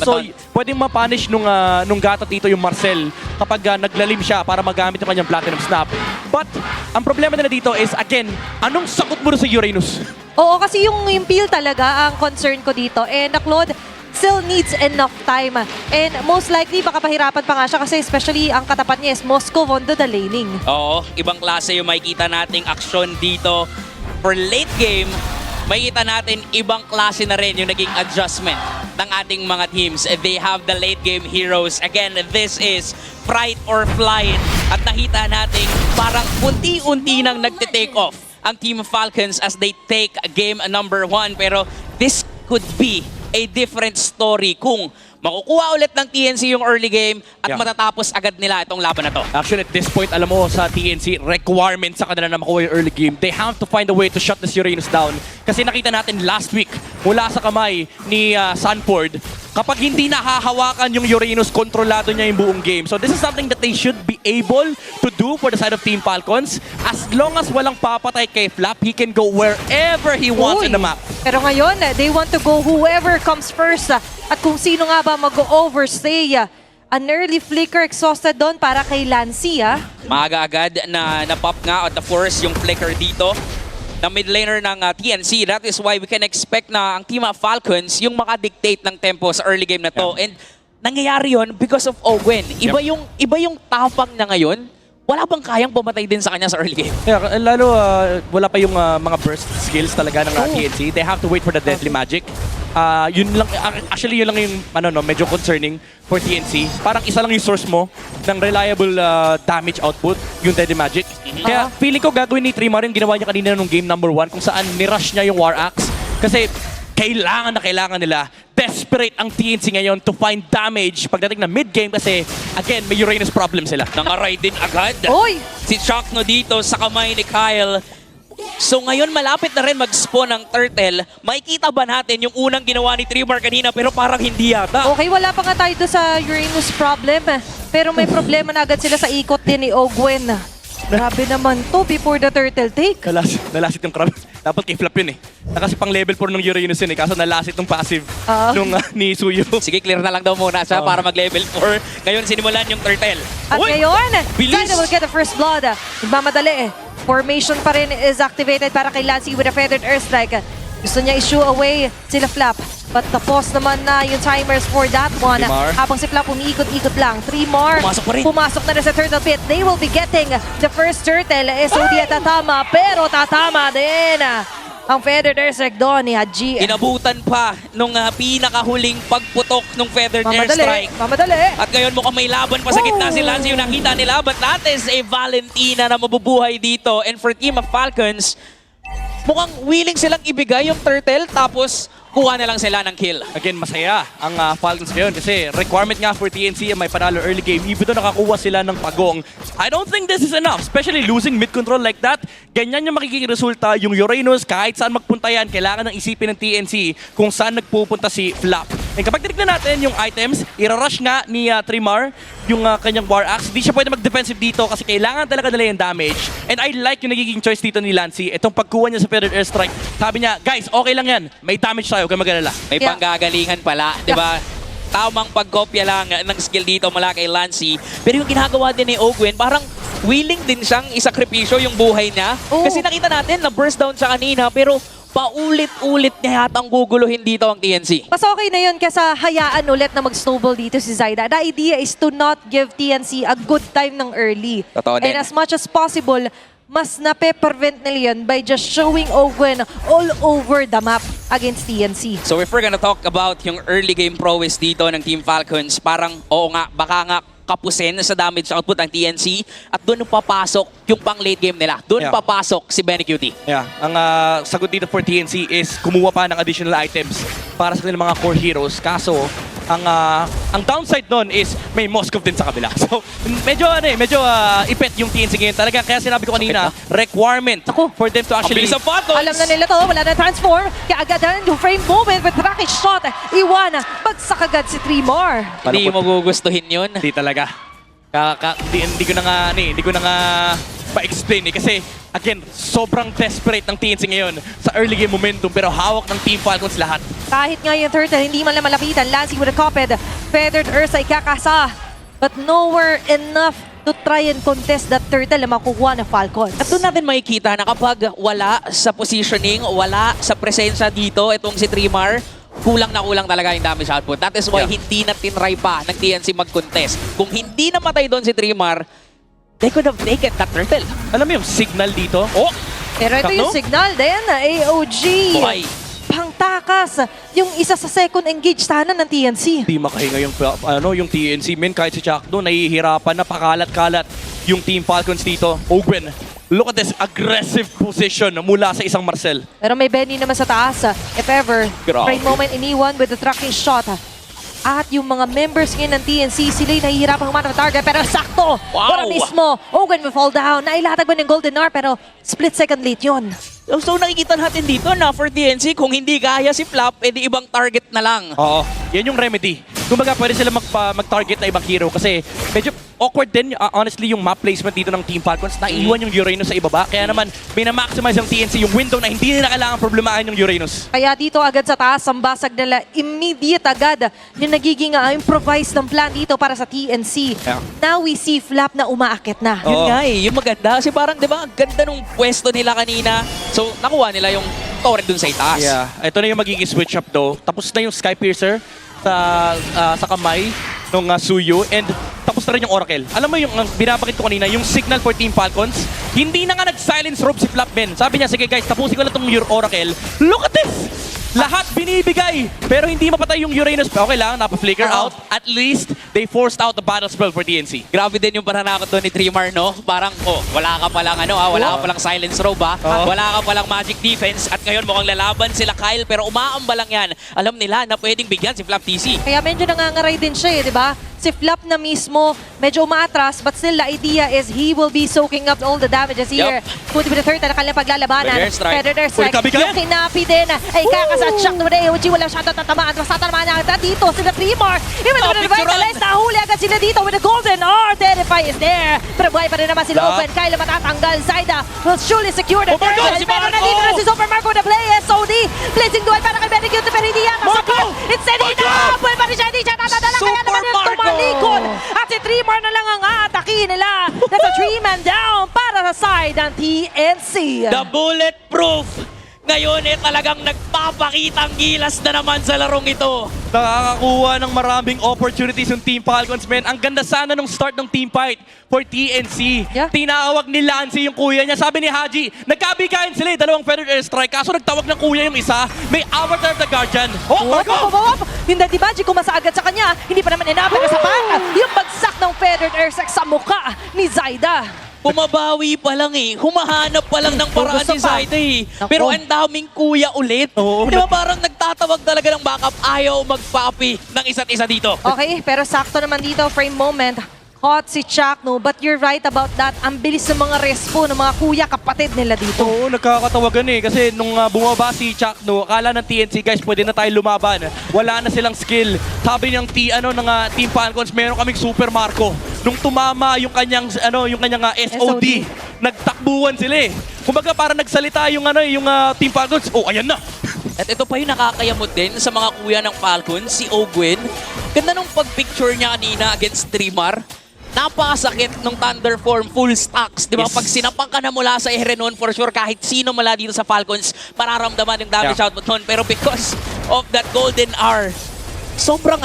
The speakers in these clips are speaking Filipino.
So, pwedeng ma-punish nung Gata dito yung Marcel kapag naglalim siya para magamit yung kanyang Platinum Snap. But, ang problema nila dito is, again, anong sakot mo sa Uranus? Oo, kasi yung peel talaga ang concern ko dito. And Claude still needs enough time. And most likely, baka pahirapan pa nga siya kasi especially ang katapat niya is Moscow on the laning. Oo, ibang klase yung makikita nating aksyon dito. For late game, makikita natin ibang klase na rin yung naging adjustment ng ating mga teams. They have the late game heroes. Again, this is fight or flight. At nakita natin parang unti-unti nang nagte-take off ang Team Falcons as they take game number 1. Pero this could be a different story kung makukuha ulit ng TNC yung early game at matatapos agad nila itong laban na to. Actually, at this point, alam mo, sa TNC, requirement sa kanila na makuha yung early game. They have to find a way to shut this Uranus down. Kasi nakita natin last week, mula sa kamay ni Sanford, kapag hindi nahahawakan yung Uranus, kontrolado niya yung buong game. So this is something that they should be able to do for the side of Team Falcons. As long as walang papatay kay Flap, he can go wherever he wants in the map. Pero ngayon, they want to go whoever comes first. At kung sino nga ba mag-overstay. An early flicker exhausted doon para kay Lancy. Maaga agad na pop nga at the force yung flicker dito na mid laner ng TNC. That is why we can expect na ang Team Falcons yung makadictate ng tempo sa early game na to. And nangyayari yun because of Owen. Iba yung tapang na ngayon. Wala bang kayang pumatay din sa kanya sa early game? Yeah, lalo wala pa yung mga burst skills talaga ng TNC. They have to wait for the deadly magic. Yun lang, actually yun lang yung medyo concerning for TNC. Parang isa lang yung source mo ng reliable damage output, yung deadly magic. Kaya feeling ko gagawin ni Trimar yung ginawa niya kanina nung game number 1 kung saan nirush niya yung War Axe. Kasi kailangan nila. Desperate ang TNC ngayon to find damage pagdating na mid-game kasi, again, may Uranus problem sila. Nangaray din agad. Oy! Si Chocno dito sa kamay ni Kyle. So ngayon malapit na rin mag-spawn ng turtle. Makikita ba natin yung unang ginawa ni Trimar kanina pero parang hindi yata? Okay, wala pa nga tayo doon sa Uranus problem. Pero may problema na agad sila sa ikot din ni Ogwen. Grabe naman to before the turtle take. Nalasit yung crab. Dapat kay Flap yun eh. Kasi pang level 4 ng Uranus yun eh. Kaso nalasit yung passive nung ni Suyo. Sige, clear na lang daw muna siya para mag-level 4. Ngayon sinimulan yung turtle. At ngayon, bilis! China will get the first blood. Nagmamadali eh. Formation pa rin is activated para kay Lancy with a feathered airstrike. Gusto niya i-shoo away sila Flap. But tapos naman na yung timers for that one. Trimar. Habang si Flap umiikot-ikot lang. Trimar. Pumasok pa rin. Pumasok na rin sa turtle pit. They will be getting the first turtle. SOD at tatama. Pero tatama din. Ang feathered airstrike doon ni Haji. Inabutan pa nung pinakahuling pagputok ng feathered airstrike. Mamadali. At ngayon mukhang may laban pa sa gitna si Lance yung nakita nila. But that is a Valentina na mabubuhay dito. And for Team of Falcons, mukhang willing silang ibigay yung turtle tapos kuha na lang sila ng kill. Again, masaya ang Falcons ngayon kasi requirement nga for TNC may panalo early game. Even though nakakuha sila ng pagong. I don't think this is enough, especially losing mid-control like that. Ganyan yung makikita resulta. Yung Uranus, kahit saan magpunta yan, kailangan ng isipin ng TNC kung saan nagpupunta si Flap. And kapag tinignan natin yung items, irarush nga ni Trimar yung kanyang War Axe. Hindi siya pwede mag-defensive dito kasi kailangan talaga nila yung damage. And I like yung nagiging choice dito ni Lancy. Itong pagkuha niya sa feathered airstrike. Sabi niya, guys, okay lang yan. May damage tayo, huwag kang mag-alala. May panggagalingan pala, di ba? Tamang pagkopya lang ng skill dito mula kay Lancy. Pero yung ginagawa din ni Ogwen, parang willing din siyang isakripisyo yung buhay niya. Kasi nakita natin na burst down siya kanina, pero paulit-ulit niya yatang guguluhin dito ang TNC. Mas okay na yun kesa hayaan ulit na mag-snowball dito si Zyda. The idea is to not give TNC a good time ng early. Totoo din. And as much as possible, mas nape-prevent nila yun by just showing Ogwen all over the map against TNC. So if we're gonna talk about yung early game prowess dito ng Team Falcons, parang oo nga, baka nga kapusin sa damage output ng TNC at doon papasok yung pang late game nila. Doon papasok si Benny Cutie. Yeah, ang sagot dito for TNC is kumuha pa ng additional items para sa kanilang mga core heroes. Kaso, ang downside nun is may Moscow din sa kabila. So, medyo ipet yung TNC ngayon. Talaga, kaya sinabi ko kanina, requirement for them to actually... Ang bilis ang photos! Alam na nila to, wala na transform. Kaya agadan yung frame moment with rocket shot. Iwan, bagsak agad si Trimar. Hindi mo gugustuhin yun. Hindi talaga. Hindi ko na nga pa-explain eh. Kasi, again, sobrang desperate ng TNC ngayon sa early game momentum pero hawak ng Team Falcons lahat. Kahit nga yung turtle, hindi man lang malapitan. Lansing with a Cupid. Feathered Ursa ay kakasa. But nowhere enough to try and contest that turtle na makukuha ng Falcons. At doon natin makikita na kapag wala sa positioning, wala sa presensya dito, itong si Trimar, kulang na kulang talaga yung damage output. That is why hindi na tinry pa ng TNC mag-contest. Kung hindi namatay doon si Trimar, they could have taken that turtle. Alam mo yung signal dito? Oh! Pero ito yung Sakto? signal din. AOG. Buhay. Pangtakas. Yung isa sa second engage sana ng TNC. Hindi makahinga yung TNC men kahit si Chakdo nahihirapan na pakalat-kalat yung Team Falcons dito. Ogwen, look at this aggressive position mula sa isang Marcel. Pero may Benny naman sa taas. If ever, Grabe. right moment iniwan with the tracking shot. At yung mga members ngayon ng TNC, sila'y nahihirapang humanap ng target. Pero sakto! Wow! Para mismo, Ogwen will fall down. Nailatag mo ng Golden Hour, pero split second late yun. So nakikita natin dito na for TNC, kung hindi kaya si Flap, edi ibang target na lang. Oo, yan yung remedy. Kumbaga pwede sila mag-target na ibang hero kasi medyo awkward din honestly yung map placement dito ng Team Falcons. Naiiwan yung Uranus sa ibaba. Kaya naman, minamaximize ng TNC yung window na hindi nila kailangan problemahin yung Uranus. Kaya dito agad sa taas, ang basag nila, immediate agad yung nagiging improvise ng plan dito para sa TNC. Yeah. Now we see Flap na umaakit na. Yun Oo. nga eh, yung maganda. Kasi parang, di ba, ang ganda nung pwesto nila kanina. So, nakuha nila yung torrent dun sa itaas. Yeah, ito na yung magiging switch up though. Tapos na yung Sky Piercer sa kamay ng Suyu and tapos na rin yung Oracle. Alam mo yung binabakit ko kanina, yung signal for Team Falcons, hindi na nga nag-silence rope si Flapman. Sabi niya, sige guys, tapusin ko lang itong Oracle. Look at this! Lahat binibigay, pero hindi mapatay yung Uranus. Okay lang, napa-flicker out. At least, they forced out the battle spell for TNC. Grabe din yung pananakot doon ni Trimar, no? Parang, wala ka palang wala ka palang silence robe, wala ka palang magic defense, at ngayon mukhang lalaban sila Kyle, pero umaamba lang yan. Alam nila na pwedeng bigyan si Flap TC. Kaya medyo nangangaray din siya di ba? Si Flap na mismo, medyo umaatras, but still the idea is he will be soaking up all the damages here. Pwede ba the third na kanilang paglalabanan? Predator strike. Predator strike. Uy, kabigay. Yung kinapi din ay kakasat shock naman na AOG. Wala siya tatamaan. Basta tatamaan na dito sila Trimar. Even though revitalize, nahuli agad sila dito with the golden R. Terrify is there. Pero buhay pa rin naman sila Open. Kyle matatanggal. Zaida will surely secure the Marco! turtle. Si Pero Marco! nandito na si Super Marco na play. SOD. Placing duel para kay Benny pero hindi yan. Marco! It's Sedina. Buhay pa rin siya. Hindi siya tatadala. Kaya Super naman yung Marco! tumalikod. At si Trimar na lang ang aatake nila. That's a 3-man down para sa side ng TNC. The bulletproof! Ngayon talagang nagpapakitang gilas na naman sa larong ito. Nakakakuha ng maraming opportunities yung Team Falcons, men. Ang ganda sana nung start ng team fight for TNC. Yeah. Tinawag ni Lancy yung kuya niya. Sabi ni Haji, nagkabigayan sila dalawang feathered airstrike. Kaso nagtawag ng kuya yung isa, may Avatar of the Guardian. Oh, Marco! Hindi di ba, kumasa agad sa kanya. Hindi pa naman enough. Pero sa pan, yung bagsak ng feathered airsack sa mukha ni Zaida. Bumabawi pa lang eh. Humahanap pa lang ng paraan Gusto si pa. Zaida eh. Naku. Pero ang daming kuya ulit. Oo, Di ba parang nagtatawag talaga ng backup, ayaw magpapi ng isa't isa dito. Okay, pero sakto naman dito, frame moment. Hot si Chakno, but you're right about that. Ang bilis ng mga respo ng mga kuya, kapatid nila dito. Oo, nagkakatawagan eh. Kasi nung bumaba si Chakno, akala ng TNC, guys, pwede na tayo lumaban. Wala na silang skill. Sabi ng Team Falcons, meron kaming Super Marco. Nung tumama yung kanyang SOD, nagtakbuhan sila eh. Kumbaga parang nagsalita yung Team Falcons. Oh, ayan na. At ito pa yung nakakayamot din sa mga kuya ng Falcons, si Ogwen. Ganda nung pag-picture niya kanina against Trimar. Napakasakit nung Thunder Form, full stacks. Di ba? Yes. Pag sinapang ka na mula sa Ehrenon, for sure, kahit sino mula dito sa Falcons, mararamdaman yung damage output nun. Pero because of that golden hour, sobrang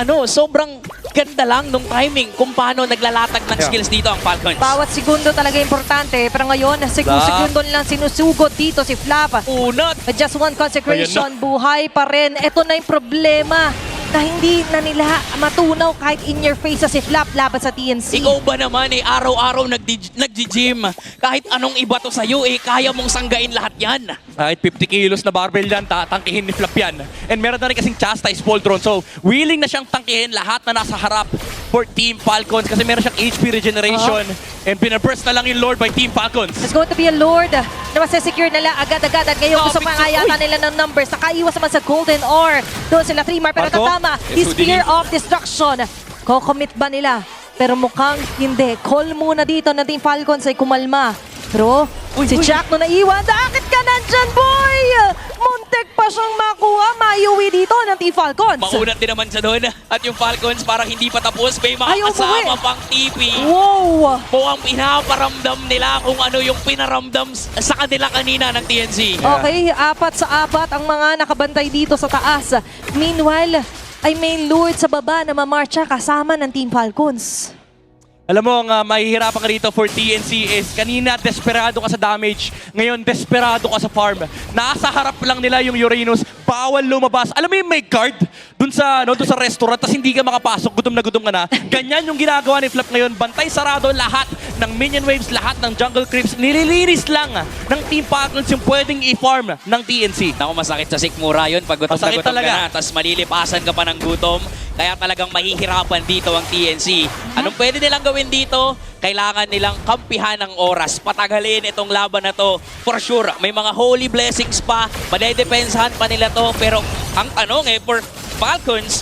ganda lang nung timing kung paano naglalatag ng skills dito ang Falcons. Bawat segundo talaga importante. Pero ngayon, segundo lang sinusugod dito si Flap. Unat! But just one consecration, Ayan buhay pa rin. Ito na yung problema na hindi na nila matunaw kahit in your face sa si Flap laban sa TNC. Ikaw ba naman araw-araw nagji-gym. Kahit anong iba to sa'yo kaya mong sanggain lahat yan. Kahit 50 kilos na barbell yan, tatangkihin ni Flap yan. And meron na rin kasing chastise Poltron. So, willing na siyang tangkihin lahat na nasa harap for Team Falcons kasi meron siyang HP regeneration. And binaburst na lang yung Lord by Team Falcons. There's going to be a Lord na masesecure nila agad-agad. At ngayon gusto Picture. pangayatan nila ng numbers. Nakaiwas naman sa Golden Ore. Doon sila Trimar. Pero Marco, tatama, is SOD. Spear of Destruction. Kocommit ba nila? Pero mukhang hindi. Call muna dito ng Team Falcons ay kumalma. Pero si Jack no naiwan, bakit ka nandyan, boy? Muntik pa siyang makuha, maiuwi dito ng Team Falcons. Maunat din naman siya doon. At yung Falcons parang hindi pa tapos. May mga Ayaw kasama umuwi. pang TP. Wow! Mukhang pinaparamdam nila kung ano yung pinaramdam sa kanila kanina ng TNC. Okay, 4-4 ang mga nakabantay dito sa taas. Meanwhile, ay may Lord sa baba na mamarcha kasama ng Team Falcons. Alam mo, ang mahihirapan ka rito for TNC is kanina desperado ka sa damage, ngayon desperado ka sa farm. Nasa harap lang nila yung Uranus, bawal lumabas. Alam mo yung may guard dun sa restaurant, tas hindi ka makapasok, gutom ka na. Ganyan yung ginagawa ni Flap ngayon, bantay sarado lahat ng minion waves, lahat ng jungle creeps, nililinis lang ng Team Falcons yung pwedeng i-farm ng TNC. Naku, masakit sa sikmura yun pag gutom na Masakit gutom ka talaga. na. Tapos malilipasan ka pa ng gutom. Kaya talagang mahihirapan dito ang TNC. Anong pwede nilang gawin dito? Kailangan nilang kampihan ng oras. Patagalin itong laban na to. For sure, may mga holy blessings pa. Madedepensahan pa nila to. Pero ang tanong for Falcons,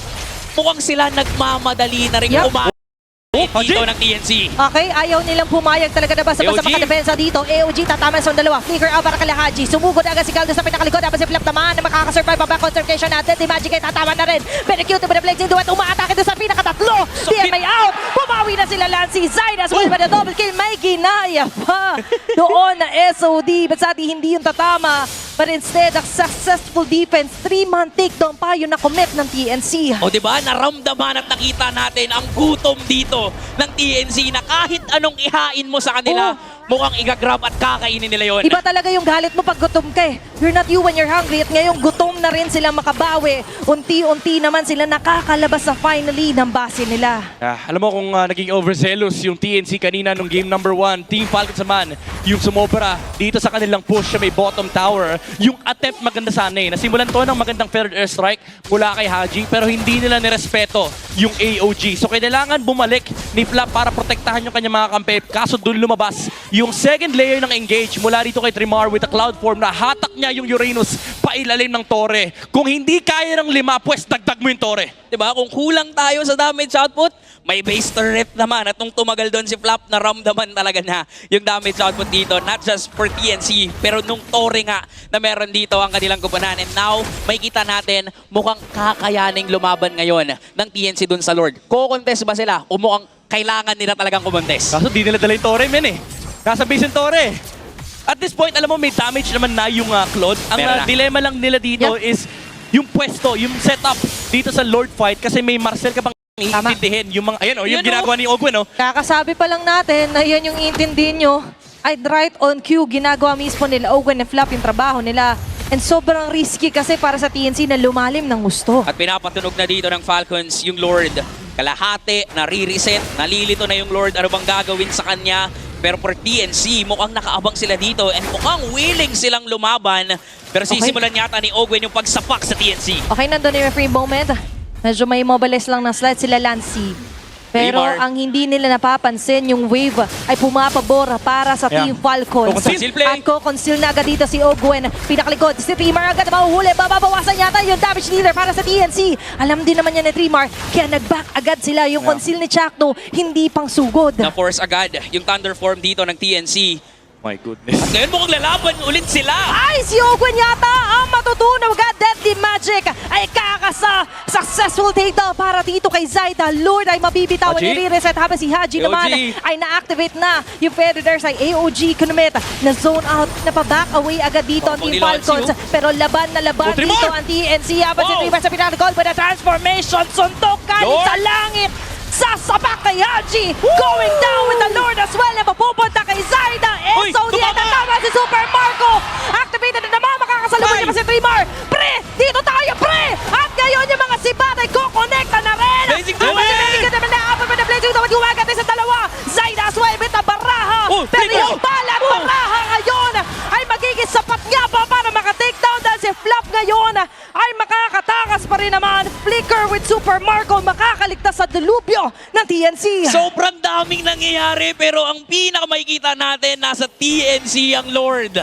mukhang sila nagmamadali na rin Yep. dito ng TNC. Okay, ayaw nilang pumayag talaga na basta AOG. makadepensa dito. AOG tataman sa dalawa. Flicker out para kay Haji. Sumugod agad si Caldo sa pinakalikod. Tapos si Flap naman na makakasurvive pa ba concentration natin. Di Magic ay tataman na rin. Very cute with the Blades into it. Umaatake doon sa pinakatatlo. DMA out. Pumawi na sila Lancy. Zaydas will with a double kill. May ginaya pa. Doon na SOD. But sadly, hindi yung tatama. But instead, a successful defense. 3-man takedown pa yung na-commit ng TNC. O diba, naramdaman at nakita natin ang gutom dito ng TNC na kahit anong ihain mo sa kanila, mukhang igagrab at kakainin nila yon. Iba talaga yung galit mo pag gutom ka eh. You're not you when you're hungry. At ngayong gutom na rin sila makabawi. Unti-unti naman sila nakakalabas sa finally ng base nila. Alam mo kung naging overzealous yung TNC kanina nung game number 1, Team Falcons naman, yung sumobra dito sa kanilang push sa may bottom tower. Yung attempt maganda sana eh. Nasimulan to ng magandang feathered airstrike mula kay Haji pero hindi nila nirespeto yung AOG. So kailangan bumalik ni Flap para protektahan yung kanyang mga kampe. Kaso dun lumabas yung second layer ng engage mula dito kay Trimar with a cloud form na hatak niya yung Uranus pailalim ng Torre. Kung hindi kaya ng 5, pues dagdag mo yung Torre. Diba? Kung kulang tayo sa damage output, may base turret naman. At nung tumagal doon si Flap, naramdaman talaga na yung damage output dito. Not just for TNC, pero nung Torre nga na meron dito ang kanilang kupunan. And now, may kita natin, mukhang kakayaning lumaban ngayon ng TNC doon sa Lord. Ko-contest ba sila? O mukhang kailangan nila talagang kumontes? Kaso di nila dala yung Torre, men eh. Nasa base yung Torre. At this point, alam mo, may damage naman na yung Claude. Ang Meron na. dilemma lang nila dito is yung pwesto, yung setup dito sa Lord fight kasi may Marcel ka bang iintindihin. Yung mga, ayan o, yung Yun, ginagawa ni Ogwen o. Kakasabi pa lang natin na yan yung intindihin nyo. I'd right on cue, ginagawa mismo nila Owen and Flap yung trabaho nila. And sobrang risky kasi para sa TNC na lumalim ng gusto. At pinapatunog na dito ng Falcons yung Lord. Kalahati, nare-reset, nalilito na yung Lord. Ano bang gagawin sa kanya? Pero for TNC, mukhang nakaabang sila dito and mukhang willing silang lumaban. Pero sisimulan yata ni Ogwen yung pagsapak sa TNC. Okay, nandun yung free moment. Medyo may mobilize lang ng slide sila Lancy. Pero Trimar. ang hindi nila napapansin, yung wave ay pumapabor para sa Yeah. Team Falcons. Kukonceal play. At kukonceal na agad dito si Ogwen. Pinakalikod, si Trimar agad mahuhuli. Babawasan yata yung damage leader para sa TNC. Alam din naman yan ni Trimar, kaya nag-back agad sila. Yung conceal ni Chakno, hindi pang sugod. Na-force agad yung Thunder Form dito ng TNC. My goodness. At ngayon mukhang lalaban ulit sila. Ay, si Ogwen yata ang matutunaw agad. Deadly Magic ay kakasa. Successful takedown para dito kay Zaida. Lord ay mabibitawan Haji? ni reset habang si Haji AOG. naman ay na-activate na. Yung Predators ay AOG Kunometa na zone out, na pa-back away agad dito ang Oh, Team ni Lancy, Falcons. Pero laban na laban Oh, Trimar! dito ang TNC. Habang si Wow! Trimar sa pinakagol with a transformation. Suntok galing Lord! sa langit. Sasapak kay Haji. Going down with the Lord as well na mapupunta kay Zaida. Uy, SOD ay tumama! tatama si Super Marco. Activated na naman. Makakasalubong niya pa si Trimar. Pre! Dito tayo, pre! At ngayon yung mga sibat ay kukonekta na rin. Blazing Habang si Duet! Blazing Duet naman na-upper with the Blazing Duet. Gumagat sa dalawa. Zaida as well with the baraha. Oh, Pero Flicker! yung bala at baraha ngayon ay magiging sapat nga pa para maka-takedown dahil si Flap ngayon ay makakatakas pa rin naman. Flicker with Super Marco makakaligtas sa delubyo ng TNC. Sobrang daming nangyayari pero ang pinakamakikita natin nasa TNC ang Lord.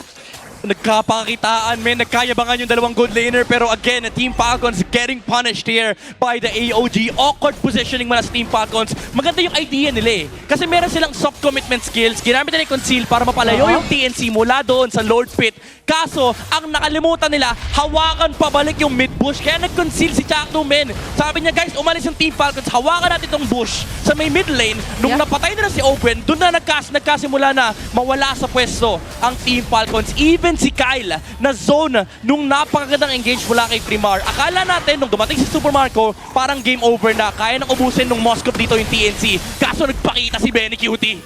Nagkapakakitaan, men. Nagkayabangan yung dalawang good laner. Pero again, Team Falcons getting punished here by the AOG. Awkward positioning muna sa Team Falcons. Maganda yung idea nila eh. Kasi meron silang soft commitment skills. Ginamit nila yung conceal para mapalayo yung TNC mula doon sa Lord Pit. Kaso, ang nakalimutan nila, hawakan pabalik yung mid-bush. Kaya nag-conceal si Chakno, men. Sabi niya, guys, umalis yung Team Falcons. Hawakan natin itong bush sa may mid lane. Nung napatay nila si Owen, doon na nagkasimula na mawala sa pwesto ang Team Falcons. Even si Kyle na zone nung napakagandang engage mula kay Primar. Akala natin nung dumating si Super Marco, parang game over na. Kaya nang ubusin nung Moskov dito yung TNC. Kaso nagpakita si Benny Cutie.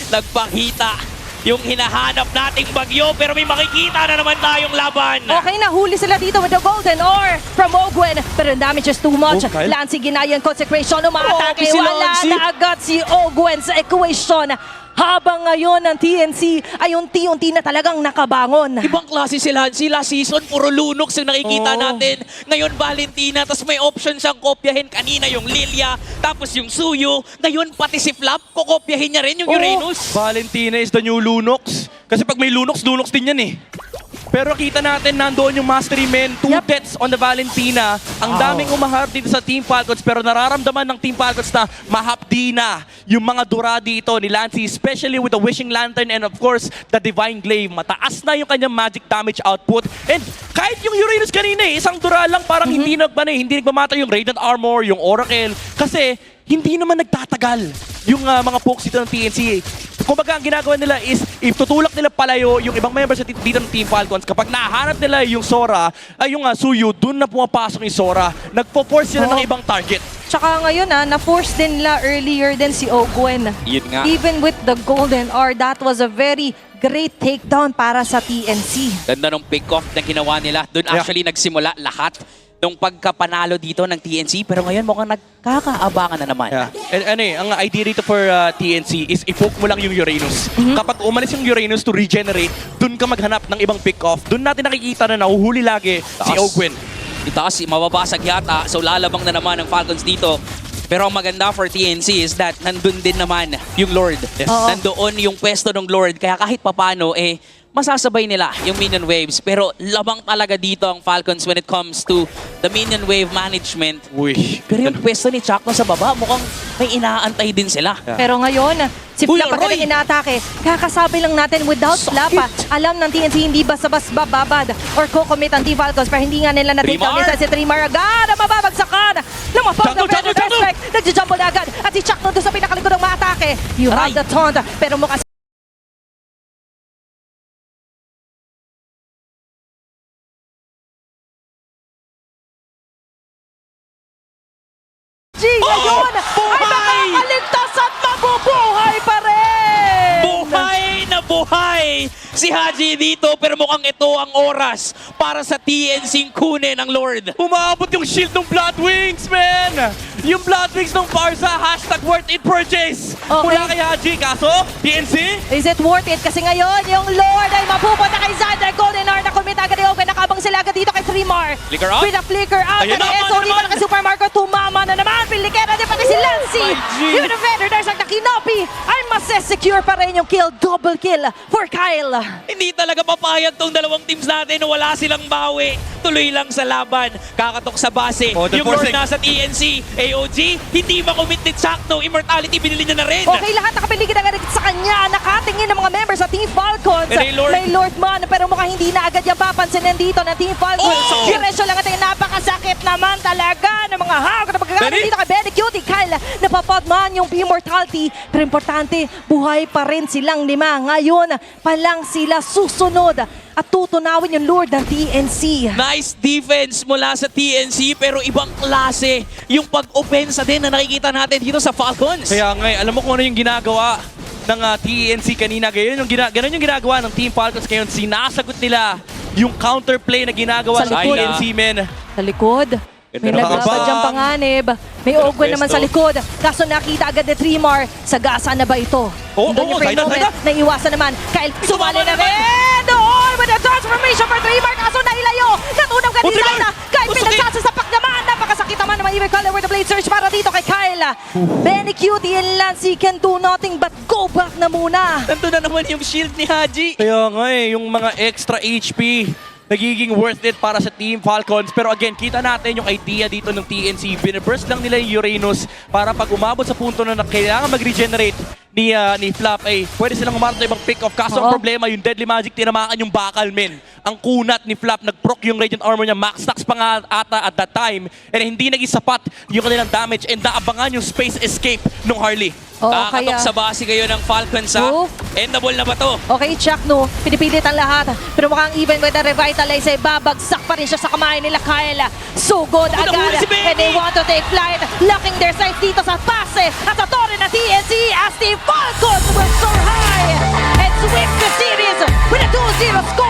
Nagpakita yung hinahanap nating bagyo, pero may makikita na naman tayong laban. Okay, nahuli sila dito with the golden ore from Ogwen. Pero ang damage is too much. Oh, Kyle. Lancy ginaya yung consecration. Umaatake. Grabe si Wala Lancy. na agad si Ogwen sa equation. Habang ngayon ang TNC ay unti-unti na talagang nakabangon. Ibang klase sila. Sila season, puro lunox yung nakikita Oo. natin. Ngayon, Valentina, tapos may option siyang kopyahin. Kanina yung Lilia, tapos yung Suyu. Ngayon, pati si Flap, kokopyahin niya rin yung Uranus. Valentina is the new Lunox. Kasi pag may Lunox, Lunox din yan eh. Pero kita natin nandoon yung Mastery Men. 2 deaths on the Valentina. Ang daming umaharap dito sa Team Falcons. Pero nararamdaman ng Team Falcons na mahapdi na yung mga dura dito ni Lancy. Especially with the Wishing Lantern and of course, the Divine Glaive. Mataas na yung kanyang magic damage output. And kahit yung Uranus kanina eh, isang dura lang parang hindi nagmamata yung Radiant Armor, yung Oracle. Kasi hindi naman nagtatagal yung mga pokes dito ng TNC. Kumbaga, ang ginagawa nila is itutulak nila palayo yung ibang members dito ng Team Falcons. Kapag nahanap nila yung Sora, ay yung Suyu, dun na pumapasok yung Sora. Nagpo-force sila ng ibang target. Tsaka ngayon na-force din nila earlier din si Ogwen. Yun nga. Even with the golden ore, that was a very great takedown para sa TNC. Ganda nung pick-off na ginawa nila. Doon actually nagsimula lahat nung pagkapanalo dito ng TNC. Pero ngayon mukhang nagkakaabangan na naman. Yeah. And ang idea dito for TNC is i-poke mo lang yung Uranus. Kapag umalis yung Uranus to regenerate, dun ka maghanap ng ibang pick-off. Dun natin nakikita na nahuhuli lagi si Ogwen. Itaas, mababasag yata. So lalabang na naman ng Falcons dito. Pero ang maganda for TNC is that nandun din naman yung Lord. Yes. Nandoon yung pwesto ng Lord. Kaya kahit papano, masasabay nila yung minion waves. Pero labang talaga dito ang Falcons when it comes to the minion wave management. Uy. Pero yung pwesto ni Chakno sa baba, mukhang may inaantay din sila. Pero ngayon, si Uy, Flap Roy! ang inatake. Kakasabi lang natin without Flap, alam ng TNC hindi basta-basta bababad or co-commit ang Team Falcons pero hindi nga nila natin Trimar! kami sa si Trimar agad ang mababagsakan. Lumapag ng Chakno! Red Respect. Nagja-jumble na agad at si Chakno doon sa pinakalikod ng maatake. You have the taunt pero mukha ngayon ay makakaligtas at mabubuhay pa rin! Buhay si Haji dito pero mukhang ito ang oras para sa TNC kunin ng Lord. Umabot yung shield ng Bloodwings, man! Yung Bloodwings ng Barza, #worth it purchase! Okay. Mula kay Haji, kaso, TNC? Is it worth it? Kasi ngayon, yung Lord ay mapupunta kay Xander. Golden Hour na kumita agad yung open. Nakabang sila agad dito kay Trimar. Flicker out? With a flicker out. Ayun And na, SOD naman. pa kay Super Marco. Tumama na naman. Pilikera din pati si Lancy. My G. Even the Vader, there's like the Kinopi. Ay masesecure pa rin yung kill. Double kill for Kyle. Hindi talaga papayag tong dalawang teams natin. Wala silang bawi. Tuloy lang sa laban. Kakatok sa base. Oh, the yung Lord forcing. nasa TNC. AOG, hindi makomit ni Chakno. Immortality, binili niya na rin. Okay, lahat nakapiligid agad sa kanya. Nakatingin ng mga members sa Team Falcons. May Lord. May Lord man, pero mukhang hindi na agad yung papansinin dito ng Team Falcons. Oh! Diretso lang natin, napakasakit naman talaga ng mga hawak na pagkagamit Benny? dito kay Benny Cutie. Kyle, napapad man yung immortality. Pero importante, buhay pa rin silang lima. Ngayon, palang sila susunod at tutunawin yung Lord ng TNC. Nice defense mula sa TNC pero ibang klase yung pag-opensa din na nakikita natin dito sa Falcons. Kaya nga, alam mo kung ano yung ginagawa ng TNC kanina. Ganun yung ginagawa ng Team Falcons ngayon. Sinasagot nila yung counterplay na ginagawa Sa ng likod. TNC, men. Sa likod. May Ganda ng nagbabadyang abang. panganib. May Ogwen naman sa likod. Kaso nakita agad ni Trimar. Sagasa na ba ito? Oo, Doon yung oo, frame side up, moment. side up. Naiiwasan naman. Kyle, sumali na naman. rin! Doon with the transformation for Trimar. Kaso nailayo. Natunang ka ni Trimar! Zaina. Kahit Gusto pinagsasasapak naman. Napakasakit naman naman even color with the blade surge para dito kay Kyle. Benny Cutie and Lancy can do nothing but go back na muna. Nandun na naman yung shield ni Haji. Kaya nga yung mga extra HP nagiging worth it para sa Team Falcons. Pero again, kita natin yung idea dito ng TNC. Biniburst lang nila yung Uranus para pag umabot sa punto na kailangan mag-regenerate ni Flap, pwede silang umarap na ibang pick-off. Kaso ang problema, yung Deadly Magic, tinamaan yung bakal, men. Ang kunat ni Flap, nag-proc yung Radiant Armor niya. Max stacks pa nga ata at that time. And hindi naging sapat yung kanilang damage. And naabangan yung space escape nung Harley. Kakatok sa base kayo ng Falcons, ha? Oh. Endable na ba to? Okay, Chuck, no? Pinipilit ang lahat. Pero mukhang even with the Revitalize, babagsak pa rin siya sa kamay nila Kyle. So good agad. nahuli si Benny! And they want to take flight. Locking their sights dito sa base at sa torre na TNC as the Falcons will soar high and sweep the series with a 2-0 score.